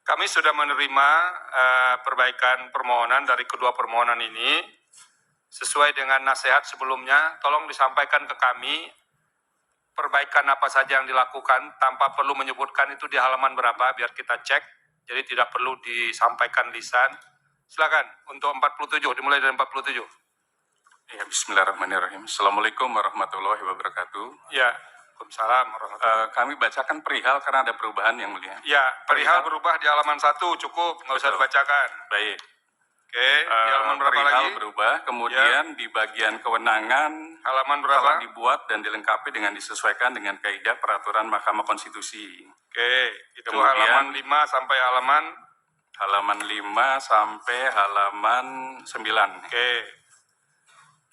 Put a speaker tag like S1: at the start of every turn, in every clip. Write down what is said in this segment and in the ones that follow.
S1: Kami sudah menerima perbaikan permohonan dari kedua permohonan ini. Sesuai dengan nasihat sebelumnya, tolong disampaikan ke kami perbaikan apa saja yang dilakukan tanpa perlu menyebutkan itu di halaman berapa, biar kita cek. Jadi tidak perlu disampaikan lisan. Silakan untuk 47, dimulai dari 47.
S2: Ya, bismillahirrahmanirrahim. Assalamualaikum warahmatullahi wabarakatuh.
S1: Ya, Waalaikumsalam warahmatullahi.
S2: Kami bacakan perihal karena ada perubahan yang mulia.
S1: Ya, perihal berubah di halaman 1, cukup, nggak usah dibacakan.
S2: Baik.
S1: Oke, di halaman berapa
S2: perihal
S1: lagi?
S2: berubah, kemudian di bagian kewenangan
S1: Halaman berapa?
S2: telah dibuat dan dilengkapi dengan disesuaikan dengan kaidah peraturan Mahkamah Konstitusi.
S1: Oke, itu
S2: Kemudian,
S1: halaman 5 sampai halaman?
S2: Halaman 5 sampai halaman 9.
S1: Oke.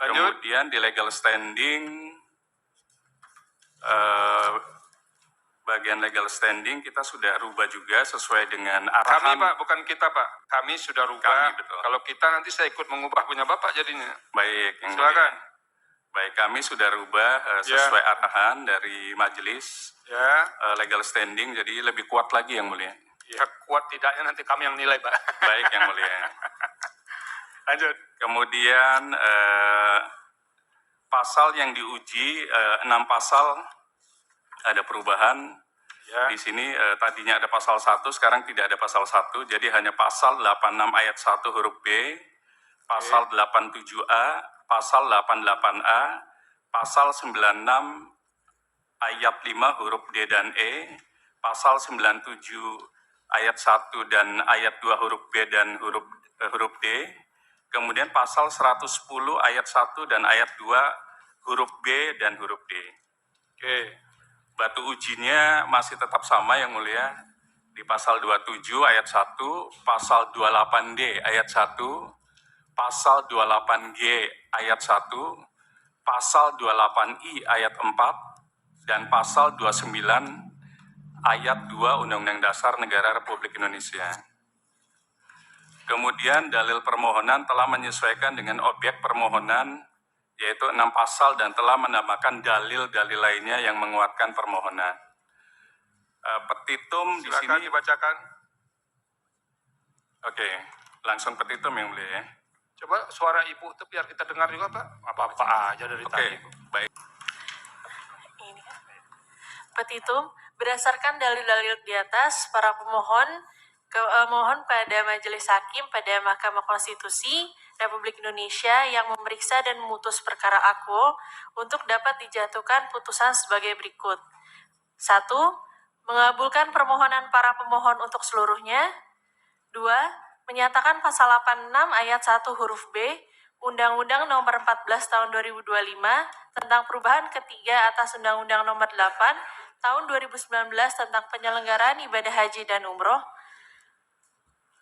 S1: Lanjut.
S2: Kemudian di legal standing, bagian legal standing kita sudah rubah juga sesuai dengan arahan.
S1: Kami Pak, bukan kita Pak. Kami sudah rubah.
S2: Kami, betul.
S1: Kalau kita nanti saya ikut mengubah punya Bapak jadinya.
S2: Baik, yang
S1: Silakan.
S2: mulia. Baik, kami sudah rubah sesuai arahan dari majelis legal standing, jadi lebih kuat lagi yang mulia.
S1: Ya, kuat tidaknya nanti kami yang nilai Pak.
S2: Baik yang mulia.
S1: Lanjut.
S2: Kemudian pasal yang diuji, 6 pasal ada perubahan.
S1: Ya.
S2: Di sini tadinya ada pasal 1, sekarang tidak ada pasal 1, jadi hanya pasal 86 ayat 1 huruf B, pasal 87A, pasal 88A, pasal 96 ayat 5 huruf D dan E, pasal 97 ayat 1 dan ayat 2 huruf B dan huruf D, kemudian pasal 110 ayat 1 dan ayat 2 huruf B dan huruf D.
S1: Oke.
S2: Batu ujinya masih tetap sama yang mulia, di pasal 27 ayat 1, pasal 28D ayat 1, pasal 28G ayat 1, pasal 28I ayat 4, dan pasal 29 ayat 2 Undang-Undang Dasar Negara Republik Indonesia. Kemudian dalil permohonan telah menyesuaikan dengan objek permohonan, yaitu 6 pasal dan telah menambahkan dalil-dalil lainnya yang menguatkan permohonan. Petitum di
S1: Silakan
S2: sini
S1: dibacakan.
S2: Oke, langsung petitum yang mulia ya.
S1: Coba suara Ibu itu biar kita dengar juga Pak. Apa-apa aja dari tadi.
S2: Baik.
S3: Petitum berdasarkan dalil-dalil di atas, para pemohon mohon pada Majelis Hakim pada Mahkamah Konstitusi Republik Indonesia yang memeriksa dan memutus perkara Aquo untuk dapat dijatuhkan putusan sebagai berikut. 1. Mengabulkan permohonan para pemohon untuk seluruhnya. 2. Menyatakan pasal 86 ayat 1 huruf B Undang-Undang Nomor 14 Tahun 2025 tentang perubahan ketiga atas Undang-Undang Nomor 8 Tahun 2019 tentang penyelenggaraan ibadah haji dan umroh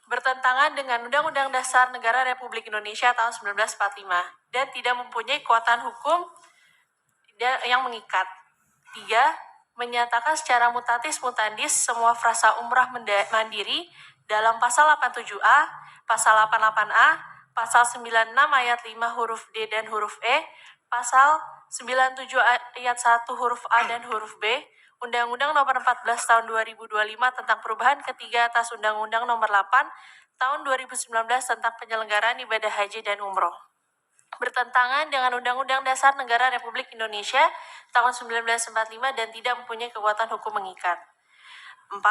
S3: bertentangan dengan Undang-Undang Dasar Negara Republik Indonesia tahun 1945 dan tidak mempunyai kekuatan hukum yang mengikat. 3. Menyatakan secara mutatis mutandis semua frasa umrah mandiri dalam pasal 87A, pasal 88A, pasal 96 ayat 5 huruf D dan huruf E, pasal 97 ayat 1 huruf A dan huruf B, Undang-Undang Nomor 14 Tahun 2025 tentang perubahan ketiga atas Undang-Undang Nomor 8 Tahun 2019 tentang penyelenggaraan ibadah haji dan umroh. Bertentangan dengan Undang-Undang Dasar Negara Republik Indonesia tahun 1945 dan tidak mempunyai kekuatan hukum mengikat. 4.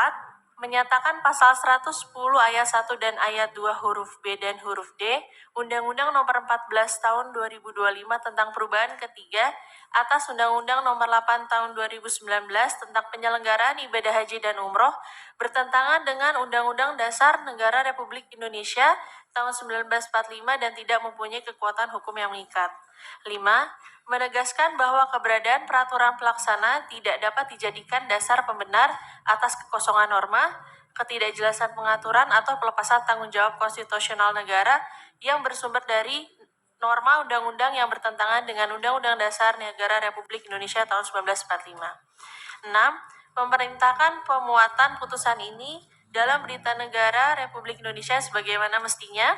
S3: Menyatakan pasal 110 ayat 1 dan ayat 2 huruf B dan huruf D Undang-Undang Nomor 14 Tahun 2025 tentang perubahan ketiga atas Undang-Undang Nomor 8 Tahun 2019 tentang penyelenggaraan ibadah haji dan umroh bertentangan dengan Undang-Undang Dasar Negara Republik Indonesia tahun 1945 dan tidak mempunyai kekuatan hukum yang mengikat. 5. Menegaskan bahwa keberadaan peraturan pelaksana tidak dapat dijadikan dasar pembenar atas kekosongan norma, ketidakjelasan pengaturan atau pelepasan tanggung jawab konstitusional negara yang bersumber dari norma undang-undang yang bertentangan dengan Undang-Undang Dasar Negara Republik Indonesia tahun 1945. 6. Memerintahkan pemuatan putusan ini dalam Berita Negara Republik Indonesia sebagaimana mestinya,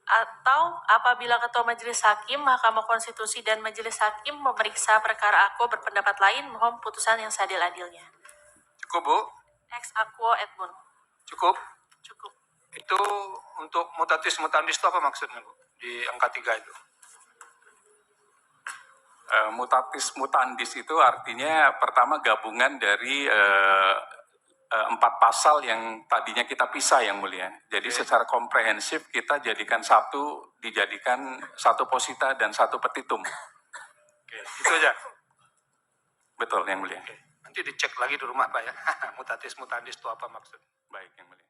S3: atau apabila Ketua Majelis Hakim, Mahkamah Konstitusi, dan Majelis Hakim memeriksa perkara Aquo berpendapat lain, mohon putusan yang seadil-adilnya.
S1: Cukup Bu.
S3: ex aequo et nunc.
S1: Cukup?
S3: Cukup.
S1: Itu untuk mutatis mutandis itu apa maksudnya, Bu? Di angka 3 itu.
S2: Mutatis mutandis itu artinya pertama gabungan dari 4 pasal yang tadinya kita pisah, Yang Mulia. Jadi secara komprehensif kita dijadikan satu posita dan satu petitum.
S1: Oke, itu aja.
S2: Betul, Yang Mulia.
S1: Oke. Nanti dicek lagi di rumah, Pak ya. Mutatis mutandis itu apa maksudnya.
S2: Baik, Yang Mulia.